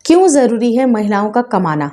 क्यों ज़रूरी है महिलाओं का कमाना?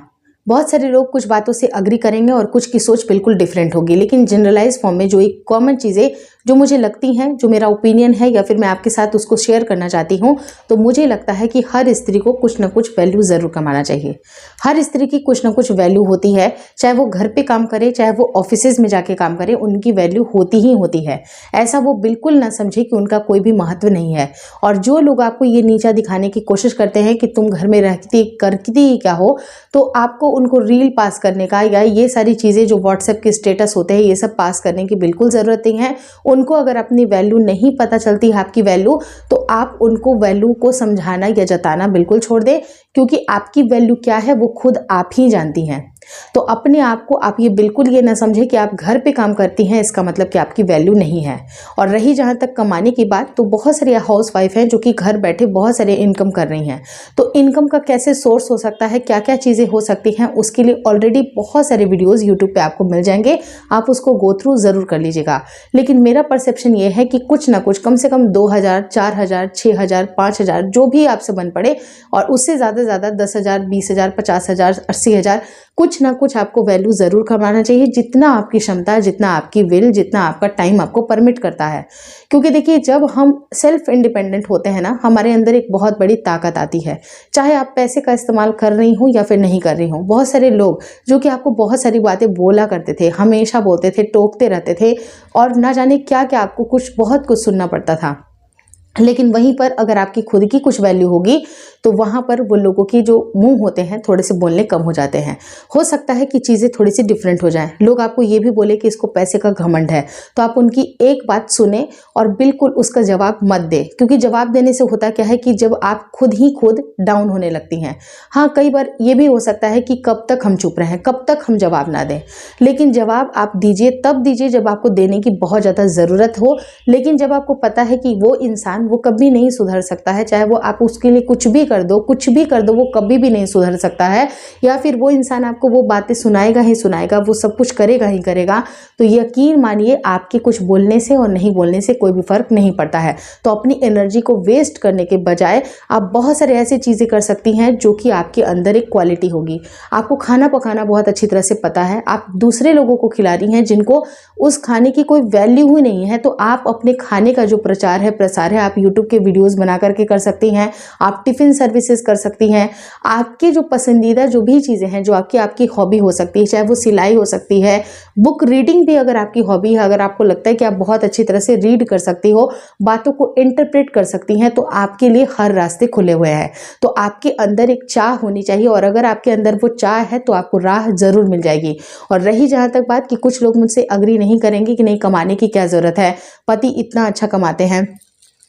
बहुत सारे लोग कुछ बातों से अग्री करेंगे और कुछ की सोच बिल्कुल डिफरेंट होगी, लेकिन जनरलाइज फॉर्म में जो एक कॉमन चीज़ें जो मुझे लगती हैं, जो मेरा ओपिनियन है या फिर मैं आपके साथ उसको शेयर करना चाहती हूँ, तो मुझे लगता है कि हर स्त्री को कुछ ना कुछ वैल्यू ज़रूर कमाना चाहिए। हर स्त्री की कुछ ना कुछ वैल्यू होती है, चाहे वो घर पे काम करे, चाहे वो ऑफिसेज में जाके काम करे, उनकी वैल्यू होती ही होती है। ऐसा वो बिल्कुल ना समझे कि उनका कोई भी महत्व नहीं है। और जो लोग आपको ये नीचा दिखाने की कोशिश करते हैं कि तुम घर में रहती करती क्या हो, तो आपको उनको रील पास करने का या ये सारी चीज़ें जो व्हाट्सएप के स्टेटस होते हैं, ये सब पास करने की बिल्कुल ज़रूरत नहीं है। उनको अगर अपनी वैल्यू नहीं पता चलती है, आपकी वैल्यू, तो आप उनको वैल्यू को समझाना या जताना बिल्कुल छोड़ दें, क्योंकि आपकी वैल्यू क्या है वो खुद आप ही जानती हैं। तो अपने आप को आप ये बिल्कुल ये ना समझें कि आप घर पे काम करती हैं इसका मतलब कि आपकी वैल्यू नहीं है। और रही जहाँ तक कमाने की बात, तो बहुत सारी हाउस वाइफ हैं जो कि घर बैठे बहुत सारे इनकम कर रही हैं। तो इनकम का कैसे सोर्स हो सकता है, क्या क्या चीज़ें हो सकती हैं, उसके लिए ऑलरेडी बहुत सारे वीडियोज़ यूट्यूब पर आपको मिल जाएंगे, आप उसको गो थ्रू ज़रूर कर लीजिएगा। लेकिन मेरा परसेप्शन ये है कि कुछ ना कुछ कम से कम 2000, 4000, 6000, 5000 जो भी आपसे बन पड़े, और उससे ज़्यादा 10,000, 20,000, 50,000, 80,000, कुछ ना कुछ आपको वैल्यू ज़रूर कमाना चाहिए, जितना आपकी क्षमता, जितना आपकी विल, जितना आपका टाइम आपको परमिट करता है। क्योंकि देखिए, जब हम सेल्फ इंडिपेंडेंट होते हैं ना, हमारे अंदर एक बहुत बड़ी ताकत आती है। चाहे आप पैसे का इस्तेमाल कर रही हो या फिर नहीं कर रही हो। बहुत सारे लोग जो कि आपको बहुत सारी बातें बोला करते थे, हमेशा बोलते थे, टोकते रहते थे, और ना जाने क्या क्या आपको बहुत कुछ सुनना पड़ता था। लेकिन वहीं पर अगर आपकी खुद की कुछ वैल्यू होगी, तो वहाँ पर वो लोगों की जो मुंह होते हैं थोड़े से बोलने कम हो जाते हैं। हो सकता है कि चीज़ें थोड़ी सी डिफरेंट हो जाएं। लोग आपको ये भी बोले कि इसको पैसे का घमंड है, तो आप उनकी एक बात सुने और बिल्कुल उसका जवाब मत दें, क्योंकि जवाब देने से होता क्या है कि जब आप खुद डाउन होने लगती हैं। हाँ, कई बार ये भी हो सकता है कि कब तक हम चुप रहें, कब तक हम जवाब ना दें। लेकिन जवाब आप दीजिए, तब दीजिए जब आपको देने की बहुत ज़्यादा ज़रूरत हो। लेकिन जब आपको पता है कि वो इंसान वो कभी नहीं सुधर सकता है, चाहे वो आप उसके लिए कुछ भी कर दो, वो कभी भी नहीं सुधर सकता है, या फिर वो इंसान आपको वो बातें सुनाएगा ही सुनाएगा, वो सब कुछ करेगा ही करेगा, तो यकीन मानिए आपके कुछ बोलने से और नहीं बोलने से कोई भी फर्क नहीं पड़ता है। तो अपनी एनर्जी को वेस्ट करने के बजाय आप बहुत सारे ऐसी चीज़ें कर सकती हैं जो कि आपके अंदर एक क्वालिटी होगी। आपको खाना पकाना बहुत अच्छी तरह से पता है, आप दूसरे लोगों को खिला रही हैं जिनको उस खाने की कोई वैल्यू ही नहीं है, तो आप अपने खाने का जो प्रचार है, प्रसार है, आप यूट्यूब के वीडियोस बना करके कर सकती हैं, आप टिफ़िन सर्विसेज कर सकती हैं। आपके जो पसंदीदा जो भी चीज़ें हैं, जो आपकी हॉबी हो सकती है, चाहे वो सिलाई हो सकती है, बुक रीडिंग भी अगर आपकी हॉबी है, अगर आपको लगता है कि आप बहुत अच्छी तरह से रीड कर सकती हो, बातों को इंटरप्रेट कर सकती हैं, तो आपके लिए हर रास्ते खुले हुए हैं। तो आपके अंदर एक चाह होनी चाहिए, और अगर आपके अंदर वो चाह है तो आपको राह ज़रूर मिल जाएगी। और रही जहाँ तक बात कि कुछ लोग मुझसे अग्री नहीं करेंगे कि नहीं, कमाने की क्या ज़रूरत है, पति इतना अच्छा कमाते हैं।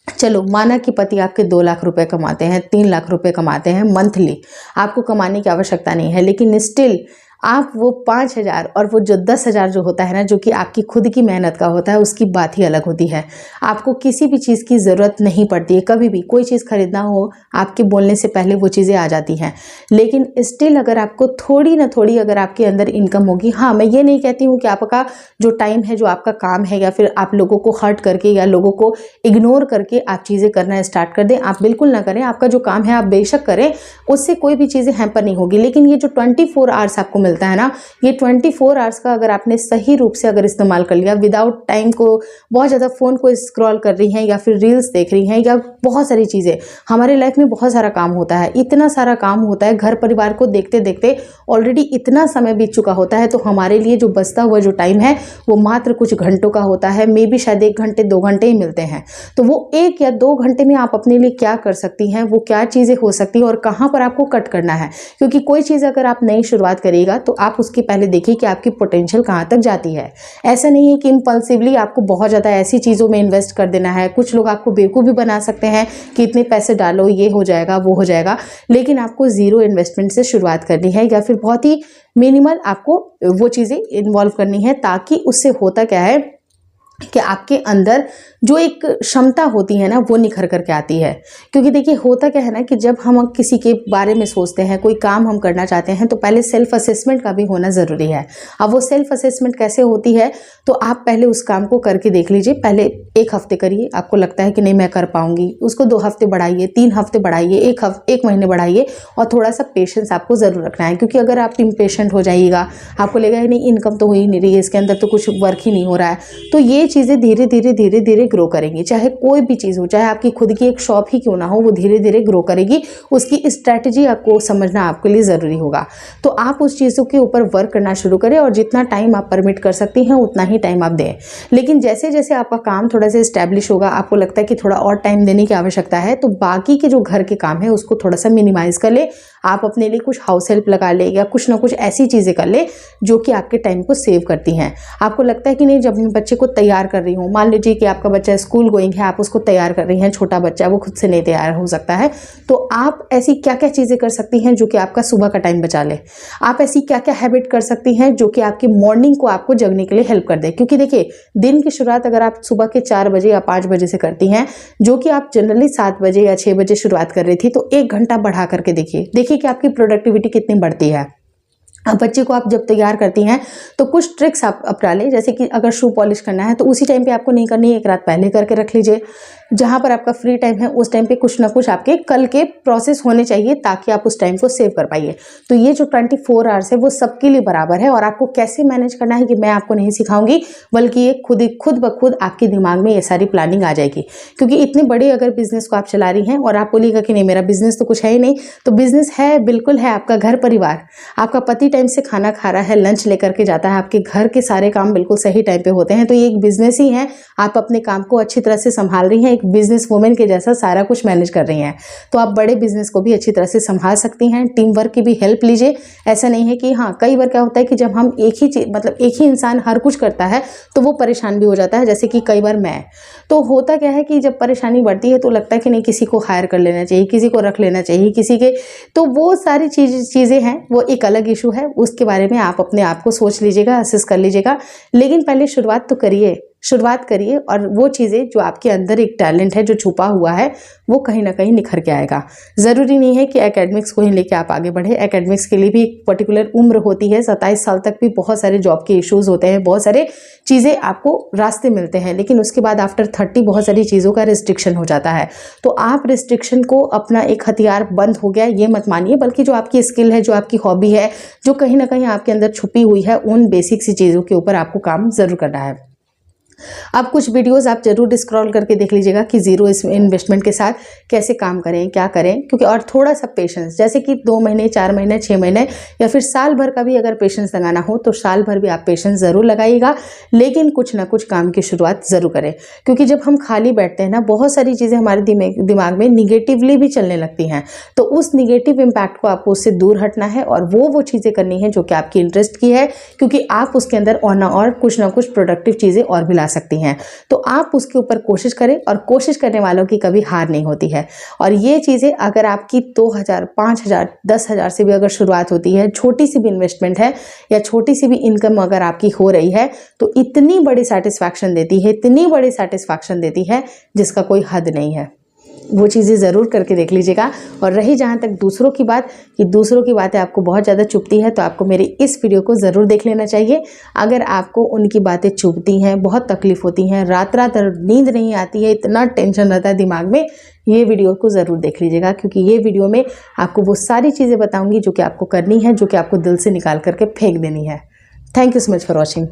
चलो, माना कि पति आपके 2 लाख रुपए कमाते हैं, 3 लाख रुपए कमाते हैं मंथली, आपको कमाने की आवश्यकता नहीं है, लेकिन स्टिल आप वो 5,000 और वो जो 10,000 जो होता है ना, जो कि आपकी खुद की मेहनत का होता है, उसकी बात ही अलग होती है। आपको किसी भी चीज़ की ज़रूरत नहीं पड़ती है, कभी भी कोई चीज़ खरीदना हो, आपके बोलने से पहले वो चीज़ें आ जाती हैं। लेकिन स्टिल अगर आपको थोड़ी ना थोड़ी अगर आपके अंदर इनकम होगी, हाँ, मैं ये नहीं कहती हूँ कि आपका जो टाइम है, जो आपका काम है, या फिर आप लोगों को हर्ट करके या लोगों को इग्नोर करके आप चीज़ें करना स्टार्ट कर दें, आप बिल्कुल ना करें। आपका जो काम है आप बेशक करें, उससे कोई भी चीज़ें हैम्पर नहीं होगी। लेकिन ये जो 24 आवर्स आपको मिलता है ना, ये 24 आवर्स का अगर आपने सही रूप से अगर इस्तेमाल कर लिया, विदाउट टाइम को बहुत ज़्यादा फ़ोन को स्क्रॉल कर रही हैं या फिर रील्स देख रही हैं, या बहुत सारी चीज़ें, हमारे लाइफ में बहुत सारा काम होता है, इतना सारा काम होता है, घर परिवार को देखते देखते ऑलरेडी इतना समय बीत चुका होता है, तो हमारे लिए जो बचता हुआ जो टाइम है वो मात्र कुछ घंटों का होता है, मे बी शायद 1 घंटे 2 घंटे ही मिलते हैं। तो वो 1 या 2 घंटे में आप अपने लिए क्या कर सकती हैं, वो क्या चीज़ें हो सकती हैं और कहाँ पर आपको कट करना है। क्योंकि कोई चीज़ अगर आप नई शुरुआत करिएगा, तो आप उसके पहले देखिए कि आपकी पोटेंशियल कहाँ तक जाती है। ऐसा नहीं है कि इम्पल्सिवली आपको बहुत ज़्यादा ऐसी चीज़ों में इन्वेस्ट कर देना है। कुछ लोग आपको बेवकूफ़ भी बना सकते हैं कि इतने पैसे डालो, ये हो जाएगा, वो हो जाएगा, लेकिन आपको ज़ीरो इन्वेस्टमेंट से शुरुआत करनी है, या फिर बहुत ही मिनिमल आपको वो चीज़ें इन्वॉल्व करनी है, ताकि उससे होता क्या है कि आपके अंदर जो एक क्षमता होती है ना वो निखर करके आती है। क्योंकि देखिए होता क्या है ना कि जब हम किसी के बारे में सोचते हैं, कोई काम हम करना चाहते हैं, तो पहले सेल्फ असेसमेंट का भी होना ज़रूरी है। अब वो सेल्फ असेसमेंट कैसे होती है, तो आप पहले उस काम को करके देख लीजिए। पहले 1 हफ्ते करिए, आपको लगता है कि नहीं मैं कर पाऊंगी, उसको 2 हफ्ते बढ़ाइए, 3 हफ्ते बढ़ाइए, 1 महीने बढ़ाइए, और थोड़ा सा पेशेंस आपको ज़रूर रखना है। क्योंकि अगर आप इम्पेशेंट हो जाइएगा, आपको लगेगा नहीं इनकम तो हो ही नहीं रही है, इसके अंदर तो कुछ वर्क ही नहीं हो रहा है, तो ये चीज़ें धीरे धीरे ग्रो करेंगी। चाहे कोई भी चीज़ हो, चाहे आपकी खुद की एक शॉप ही क्यों ना हो, वो धीरे धीरे ग्रो करेगी। उसकी स्ट्रैटेजी आपको समझना आपके लिए ज़रूरी होगा। तो आप उस चीज़ों के ऊपर वर्क करना शुरू करें और जितना टाइम आप परमिट कर सकती हैं उतना ही टाइम आप दें। लेकिन जैसे जैसे आपका काम थोड़ा सा इस्टेब्लिश होगा, आपको लगता है कि थोड़ा और टाइम देने की आवश्यकता है, तो बाकी के जो घर के काम है उसको थोड़ा सा मिनिमाइज़ कर ले। आप अपने लिए कुछ हाउस हेल्प लगा ले या कुछ ना कुछ ऐसी चीज़ें कर ले जो कि आपके टाइम को सेव करती हैं। आपको लगता है कि नहीं जब मैं बच्चे को तैयार कर रही हूँ, मान लीजिए कि आपका बच्चा स्कूल गोइंग है, आप उसको तैयार कर रही हैं, छोटा बच्चा है वो खुद से नहीं तैयार हो सकता है, तो आप ऐसी क्या क्या चीज़ें कर सकती हैं जो कि आपका सुबह का टाइम बचा ले। आप ऐसी क्या क्या हैबिट कर सकती हैं जो कि आपकी मॉर्निंग को आपको जगने के लिए हेल्प कर दे। क्योंकि देखिए दिन की शुरुआत अगर आप सुबह के 4 बजे या 5 बजे से करती हैं, जो कि आप जनरली 7 बजे या 6 बजे शुरुआत कर रही थी, तो 1 घंटा बढ़ा करके देखिए कि आपकी प्रोडक्टिविटी कितनी बढ़ती है। अब बच्चे को आप जब तैयार करती हैं तो कुछ ट्रिक्स आप अपना लें, जैसे कि अगर शू पॉलिश करना है तो उसी टाइम पे आपको नहीं करनी है, 1 रात पहले करके रख लीजिए। जहाँ पर आपका फ्री टाइम है उस टाइम पे कुछ ना कुछ आपके कल के प्रोसेस होने चाहिए ताकि आप उस टाइम को सेव कर पाइए। तो ये जो 24 आवर्स है वो सबके लिए बराबर है, और आपको कैसे मैनेज करना है कि मैं आपको नहीं सिखाऊंगी, बल्कि ये खुद ब खुद आपके दिमाग में ये सारी प्लानिंग आ जाएगी। क्योंकि इतने बड़े अगर बिजनेस को आप चला रही हैं और आप बोलिएगा कि नहीं मेरा बिजनेस तो कुछ है ही नहीं, तो बिजनेस है, बिल्कुल है। आपका घर परिवार, आपका पति टाइम से खाना खा रहा है, लंच लेकर के जाता है, आपके घर के सारे काम बिल्कुल सही टाइम पे होते हैं, तो ये एक बिजनेस ही है। आप अपने काम को अच्छी तरह से संभाल रही हैं, एक बिजनेस वुमेन के जैसा सारा कुछ मैनेज कर रही हैं। तो आप बड़े बिजनेस को भी अच्छी तरह से संभाल सकती हैं। टीम वर्क की भी हेल्प लीजिए। ऐसा नहीं है कि हाँ, कई बार क्या होता है कि जब हम एक ही इंसान हर कुछ करता है तो वो परेशान भी हो जाता है। जैसे कि कई बार मैं, तो होता क्या है कि जब परेशानी बढ़ती है तो लगता है कि नहीं किसी को हायर कर लेना चाहिए, किसी को रख लेना चाहिए, किसी के, तो वो सारी चीज़ें हैं, वो एक अलग इशू है। उसके बारे में आप अपने आप को सोच लीजिएगा, असेस कर लीजिएगा। लेकिन पहले शुरुआत तो करिए, और वो चीज़ें जो आपके अंदर एक टैलेंट है जो छुपा हुआ है वो कहीं ना कहीं निखर के आएगा। ज़रूरी नहीं है कि एकेडमिक्स को ही लेके आप आगे बढ़े। एकेडमिक्स के लिए भी एक पर्टिकुलर उम्र होती है, 27 साल तक भी बहुत सारे जॉब के इश्यूज़ होते हैं, बहुत सारे चीज़ें आपको रास्ते मिलते हैं, लेकिन उसके बाद आफ्टर 30 बहुत सारी चीज़ों का रिस्ट्रिक्शन हो जाता है। तो आप रिस्ट्रिक्शन को अपना एक हथियार बंद हो गया ये मत मानिए, बल्कि जो आपकी स्किल है, जो आपकी हॉबी है, जो कहीं ना कहीं आपके अंदर छुपी हुई है, उन बेसिक सी चीज़ों के ऊपर आपको काम ज़रूर करना है। अब कुछ वीडियोस आप जरूर स्क्रॉल करके देख लीजिएगा कि जीरो इन्वेस्टमेंट के साथ कैसे काम करें, क्या करें। क्योंकि और थोड़ा सा पेशेंस, जैसे कि 2 महीने, 4 महीने, 6 महीने या फिर साल भर का भी अगर पेशेंस लगाना हो तो साल भर भी आप पेशेंस ज़रूर लगाइएगा, लेकिन कुछ ना कुछ काम की शुरुआत ज़रूर करें। क्योंकि जब हम खाली बैठते हैं ना, बहुत सारी चीज़ें हमारे दिमाग में निगेटिवली भी चलने लगती हैं, तो उस निगेटिव इम्पैक्ट को आपको उससे दूर हटना है और वो चीज़ें करनी है जो कि आपकी इंटरेस्ट की है, क्योंकि आप उसके अंदर और कुछ ना कुछ प्रोडक्टिव चीज़ें और भी ला सकती हैं। तो आप उसके ऊपर कोशिश करें, और कोशिश करने वालों की कभी हार नहीं होती है। और ये चीज़ें अगर आपकी 2000, 5000, 10,000 से भी अगर शुरुआत होती है, छोटी सी भी इन्वेस्टमेंट है या छोटी सी भी इनकम अगर आपकी हो रही है, तो इतनी बड़ी सेटिस्फैक्शन देती है जिसका कोई हद नहीं है। वो चीज़ें ज़रूर करके देख लीजिएगा। और रही जहाँ तक दूसरों की बात, कि दूसरों की बातें आपको बहुत ज़्यादा चुभती है, तो आपको मेरी इस वीडियो को ज़रूर देख लेना चाहिए। अगर आपको उनकी बातें चुभती हैं, बहुत तकलीफ़ होती हैं, रात नींद नहीं आती है, इतना टेंशन रहता है दिमाग में, ये वीडियो को ज़रूर देख लीजिएगा। क्योंकि ये वीडियो में आपको वो सारी चीज़ें बताऊँगी जो कि आपको करनी है, जो कि आपको दिल से निकाल करके फेंक देनी है। Thank you so much for watching.